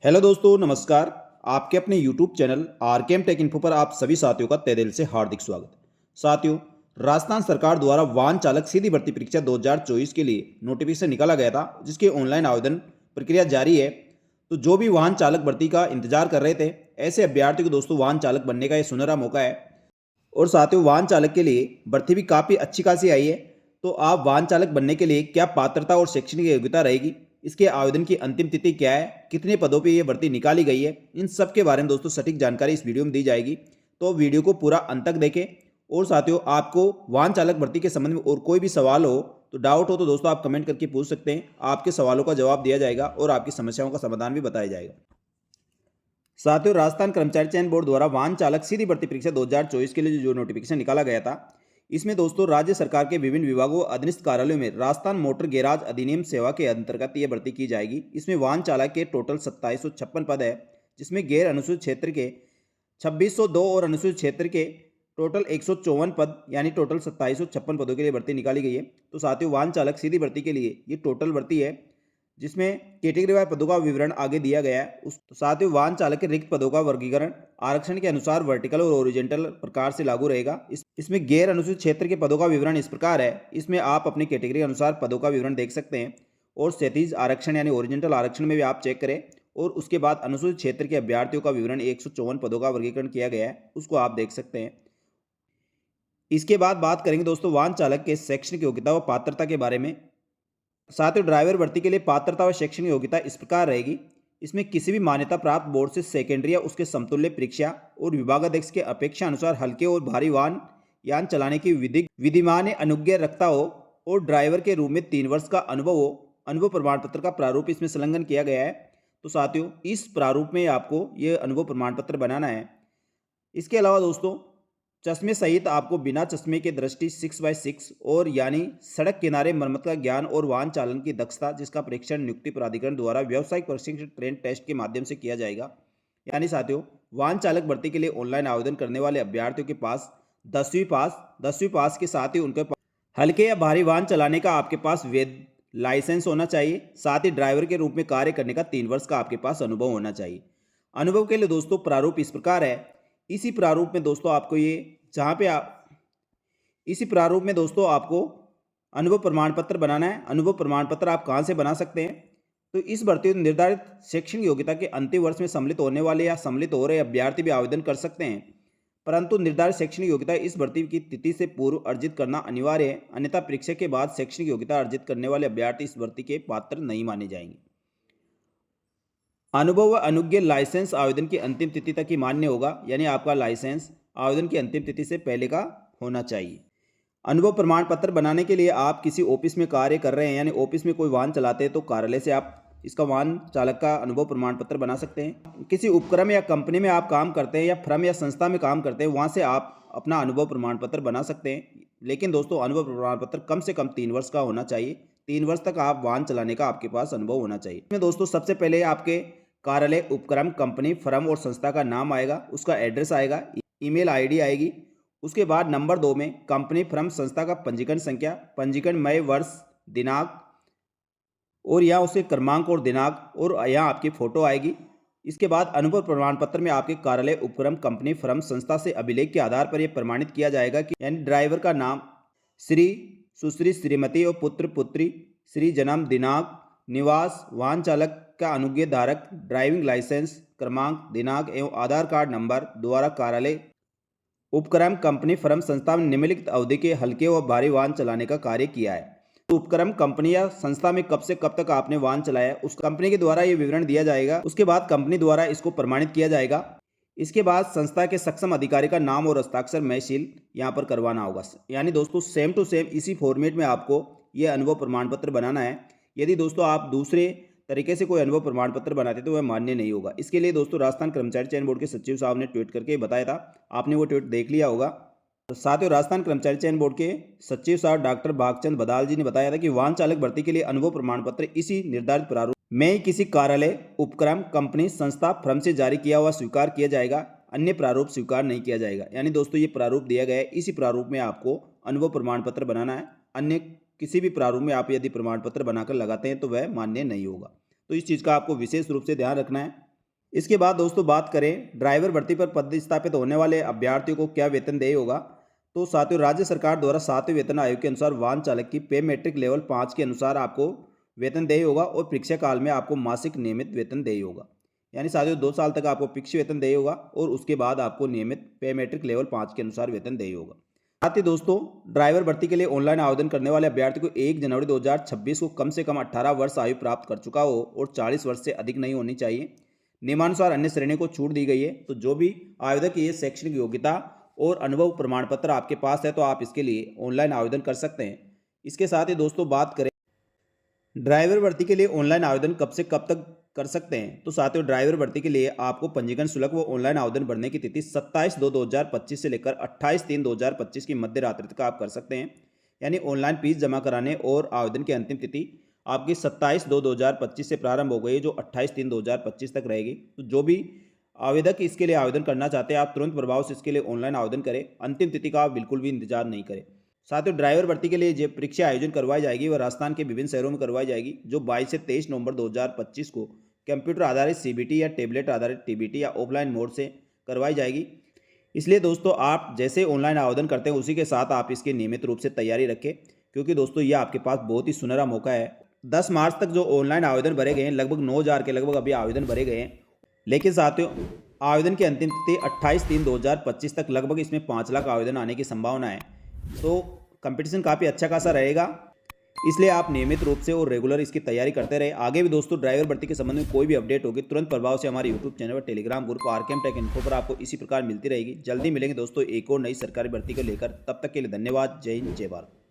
Hello दोस्तों, नमस्कार। आपके अपने YouTube channel RKM take info पर आप सभी साथियों का तहे दिल से हार्दिक स्वागत है। साथियों, राजस्थान सरकार द्वारा वाहन चालक सीधी भर्ती परीक्षा 2024 के लिए नोटिफिकेशन निकाला गया था, जिसकी ऑनलाइन आवेदन प्रक्रिया जारी है। तो जो भी वाहन चालक भर्ती का इंतजार कर रहे थे, ऐसे अभ्यर्थियों को दोस्तों वाहन चालक बनने का यह सुनहरा मौका है। और साथियों, वाहन चालक के लिए भर्ती भी काफ़ी अच्छी खासी आई है। तो आप वाहन चालक बनने के लिए क्या पात्रता और शैक्षणिक योग्यता रहेगी, इसके आवेदन की अंतिम तिथि क्या है, कितने पदों पे ये भर्ती निकाली गई है, इन सब के बारे में दोस्तों सटीक जानकारी इस वीडियो में दी जाएगी। तो वीडियो को पूरा अंत तक देखें। और साथियों, आपको वाहन चालक भर्ती के संबंध में और कोई भी सवाल हो, तो डाउट हो, तो दोस्तों आप कमेंट करके पूछ सकते हैं। आपके सवालों का जवाब दिया जाएगा और आपकी समस्याओं का समाधान भी बताया जाएगा। साथियों, राजस्थान कर्मचारी चयन बोर्ड द्वारा वाहन चालक सीधी भर्ती परीक्षा 2024 के लिए जो नोटिफिकेशन निकाला गया था, इसमें दोस्तों राज्य सरकार के विभिन्न विभागों व अधीनस्थ कार्यालयों में राजस्थान मोटर गैराज अधिनियम सेवा के अंतर्गत ये भर्ती की जाएगी। इसमें वाहन चालक के टोटल 2756 पद है, जिसमें गैर अनुसूचित क्षेत्र के 2602 और अनुसूचित क्षेत्र के टोटल 154 पद, यानी टोटल 2756 पदों के लिए भर्ती निकाली गई है। तो साथियों, वाहन चालक सीधी भर्ती के लिए ये टोटल भर्ती है, जिसमें कैटेगरी वाइज पदों का विवरण आगे दिया गया है। उस साथ ही वाहन चालक के रिक्त पदों का वर्गीकरण आरक्षण के अनुसार वर्टिकल और ओरिजेंटल प्रकार से लागू रहेगा। इसमें गैर अनुसूचित क्षेत्र के पदों का विवरण इस प्रकार है। इसमें आप अपनी कैटेगरी के अनुसार पदों का विवरण देख सकते हैं। और क्षैतिज आरक्षण यानी ओरिजेंटल आरक्षण में भी आप चेक करें। और उसके बाद अनुसूचित क्षेत्र के अभ्यर्थियों का विवरण 154 पदों का वर्गीकरण किया गया है, उसको आप देख सकते हैं। इसके बाद बात करेंगे दोस्तों वाहन चालक के शैक्षणिक योग्यता व पात्रता के बारे में। साथ ही ड्राइवर भर्ती के लिए पात्रता व शैक्षणिक योग्यता इस प्रकार रहेगी। इसमें किसी भी मान्यता प्राप्त बोर्ड से सेकेंडरी या उसके समतुल्य परीक्षा और विभागाध्यक्ष के अपेक्षा अनुसार हल्के और भारी वाहन यान चलाने की विधिमान अनुज्ञा रखता हो और ड्राइवर के रूप में 3 वर्ष का अनुभव हो। अनुभव प्रमाण पत्र का प्रारूप इसमें संलग्न किया गया है। तो साथियों, इस प्रारूप में आपको ये अनुभव प्रमाण पत्र बनाना है। इसके अलावा दोस्तों, चश्मे सहित आपको बिना चश्मे के दृष्टि 6/6 और यानी सड़क किनारे मरम्मत का ज्ञान और वाहन चालन की दक्षता, जिसका परीक्षण नियुक्ति प्राधिकरण द्वारा व्यावसायिक प्रशिक्षण ट्रेन टेस्ट के माध्यम से किया जाएगा। यानी साथियों, वाहन चालक भर्ती के लिए ऑनलाइन आवेदन करने वाले अभ्यर्थियों के पास 10वीं पास के साथ ही उनके पास हल्के या भारी वाहन चलाने का आपके पास वैध लाइसेंस होना चाहिए। साथ ही ड्राइवर के रूप में कार्य करने का 3 वर्ष का आपके पास अनुभव होना चाहिए। अनुभव के लिए दोस्तों प्रारूप इस प्रकार है। इसी प्रारूप में दोस्तों आपको ये जहाँ पे आप इसी प्रारूप में दोस्तों आपको अनुभव प्रमाण पत्र बनाना है। अनुभव प्रमाण पत्र आप कहाँ से बना सकते हैं, तो इस भर्ती में निर्धारित शैक्षणिक योग्यता के अंतिम वर्ष में सम्मिलित होने वाले या सम्मिलित हो रहे अभ्यर्थी भी आवेदन कर सकते हैं, परंतु निर्धारित शैक्षणिक योग्यता इस भर्ती की तिथि से पूर्व अर्जित करना अनिवार्य है। अन्यथा परीक्षा के बाद शैक्षणिक योग्यता अर्जित करने वाले अभ्यर्थी इस भर्ती के पात्र नहीं माने जाएंगे। अनुभव व अनुज्ञा लाइसेंस आवेदन की अंतिम तिथि तक ही मान्य होगा, यानी आपका लाइसेंस आवेदन की अंतिम तिथि से पहले का होना चाहिए। अनुभव प्रमाण पत्र बनाने के लिए आप किसी ऑफिस में कार्य कर रहे हैं, यानी ऑफिस में कोई वाहन चलाते हैं, तो कार्यालय से आप इसका वाहन चालक का अनुभव प्रमाण पत्र बना सकते हैं। किसी उपक्रम या कंपनी में आप काम करते हैं या फर्म या संस्था में काम करते हैं, वहाँ से आप अपना अनुभव प्रमाण पत्र बना सकते हैं। लेकिन दोस्तों, अनुभव प्रमाण पत्र कम से कम 3 वर्ष का होना चाहिए। 3 वर्ष तक आप वाहन चलाने का आपके पास अनुभव होना चाहिए। इसमें दोस्तों सबसे पहले आपके कार्यालय, उपक्रम, कंपनी, फर्म और संस्था का नाम आएगा, उसका एड्रेस आएगा, ईमेल आईडी आएगी। उसके बाद नंबर 2 में कंपनी, फर्म, संस्था का पंजीकरण संख्या, पंजीकरण मई, वर्ष, दिनांक और यहाँ उसके क्रमांक और दिनांक, और यहाँ आपकी फ़ोटो आएगी। इसके बाद अनुभव प्रमाण पत्र में आपके कार्यालय, उपक्रम, कंपनी, फर्म, संस्था से अभिलेख के आधार पर यह प्रमाणित किया जाएगा कि यानी ड्राइवर का नाम श्री, सुश्री, श्रीमती और पुत्र, पुत्री, श्री, जन्म दिनांक, निवास, वाहन चालक का अनुज्ञा धारक, ड्राइविंग लाइसेंस, क्रमांक, दिनांक एवं आधार कार्ड नंबर द्वारा कार्यालय, उपक्रम, कंपनी, फर्म, संस्था में निम्नलिखित अवधि के हल्के व भारी वाहन चलाने का कार्य किया है। तो उपक्रम, कंपनी या संस्था में कब से कब तक आपने वाहन चलाया, उस कंपनी के द्वारा ये विवरण दिया जाएगा। उसके बाद कंपनी द्वारा इसको प्रमाणित किया जाएगा। इसके बाद संस्था के सक्षम अधिकारी का नाम और हस्ताक्षर मैं सील यहाँ पर करवाना होगा। यानी दोस्तों सेम टू सेम इसी फॉर्मेट में आपको ये अनुभव प्रमाण पत्र बनाना है। यदि दोस्तों आप दूसरे तरीके से कोई अनुभव प्रमाण पत्र बनाते तो वह मान्य नहीं होगा। इसके लिए दोस्तों राजस्थान कर्मचारी चयन बोर्ड के सचिव साहब ने ट्वीट करके बताया था, आपने वो ट्वीट देख लिया होगा। तो साथ ही राजस्थान कर्मचारी चयन बोर्ड के सचिव साहब डॉक्टर भागचंद बदाल जी ने बताया था कि वाहन चालक भर्ती के लिए अनुभव प्रमाण पत्र इसी निर्धारित प्रारूप में किसी कार्यालय, उपक्रम, कंपनी, संस्था, फर्म से जारी किया हुआ स्वीकार किया जाएगा, अन्य प्रारूप स्वीकार नहीं किया जाएगा। यानी दोस्तों ये प्रारूप दिया गया है, इसी प्रारूप में आपको अनुभव प्रमाण पत्र बनाना है। अन्य किसी भी प्रारूप में आप यदि प्रमाण पत्र बनाकर लगाते हैं तो वह मान्य नहीं होगा। तो इस चीज़ का आपको विशेष रूप से ध्यान रखना है। इसके बाद दोस्तों बात करें ड्राइवर भर्ती पर पदस्थापित होने वाले अभ्यर्थियों को क्या वेतन देय होगा। तो साथियों, राज्य सरकार द्वारा 7वें वेतन आयोग के अनुसार वाहन चालक की पे मैट्रिक लेवल 5 के अनुसार आपको वेतन देय होगा और परीक्षा काल में आपको मासिक नियमित वेतन देय होगा। यानी साथियों 2 साल तक आपको फिक्स वेतन देय होगा और उसके बाद आपको नियमित पे मैट्रिक लेवल 5 के अनुसार वेतन देय होगा। साथ ही दोस्तों, ड्राइवर भर्ती के लिए ऑनलाइन आवेदन करने वाले अभ्यर्थी को 1 जनवरी 2026 को कम से कम 18 वर्ष आयु प्राप्त कर चुका हो और 40 वर्ष से अधिक नहीं होनी चाहिए। नियमानुसार अन्य श्रेणियों को छूट दी गई है। तो जो भी आवेदक की ये शैक्षणिक योग्यता और अनुभव प्रमाण पत्र आपके पास है तो आप इसके लिए ऑनलाइन आवेदन कर सकते हैं। इसके साथ ही दोस्तों बात करें ड्राइवर भर्ती के लिए ऑनलाइन आवेदन कब से कब तक कर सकते हैं। तो साथियों, ड्राइवर भर्ती के लिए आपको पंजीकरण शुल्क व ऑनलाइन आवेदन भरने की तिथि 27/2/2025 से लेकर 28/3/2025 की मध्य रात्रि तक आप कर सकते हैं। यानी ऑनलाइन फीस जमा कराने और आवेदन की अंतिम तिथि आपकी 27/2/2025 से प्रारंभ हो गई है, जो 28/3/2025 तक रहेगी। तो जो भी आवेदक इसके लिए आवेदन करना चाहते हैं, आप तुरंत प्रभाव से इसके लिए ऑनलाइन आवेदन करें। अंतिम तिथि का आप बिल्कुल भी इंतजार नहीं करें। साथियों, ड्राइवर भर्ती के लिए जो परीक्षा आयोजन करवाई जाएगी वह राजस्थान के विभिन्न शहरों में करवाई जाएगी, जो 22 से 23 नवंबर 2025 को कंप्यूटर आधारित सीबीटी या टेबलेट आधारित टीबीटी या ऑफलाइन मोड से करवाई जाएगी। इसलिए दोस्तों, आप जैसे ऑनलाइन आवेदन करते हैं उसी के साथ आप इसकी नियमित रूप से तैयारी रखें, क्योंकि दोस्तों यह आपके पास बहुत ही सुनहरा मौका है। 10 मार्च तक जो ऑनलाइन आवेदन भरे गए हैं, लगभग 9,000 के लगभग अभी आवेदन भरे गए हैं। लेकिन साथियों, आवेदन की अंतिम तिथि 28/3/2025 तक लगभग इसमें 5 लाख आवेदन आने की संभावना है। तो कंपटीशन काफ़ी अच्छा खासा रहेगा, इसलिए आप नियमित रूप से और रेगुलर इसकी तैयारी करते रहे। आगे भी दोस्तों ड्राइवर भर्ती के संबंध में कोई भी अपडेट होगी तुरंत प्रभाव से हमारे यूट्यूब चैनल और Telegram group RKM take info पर आपको इसी प्रकार मिलती रहेगी। जल्दी मिलेंगे दोस्तों एक और नई सरकारी भर्ती को लेकर। तब तक के लिए धन्यवाद। जय हिंद, जय भारत।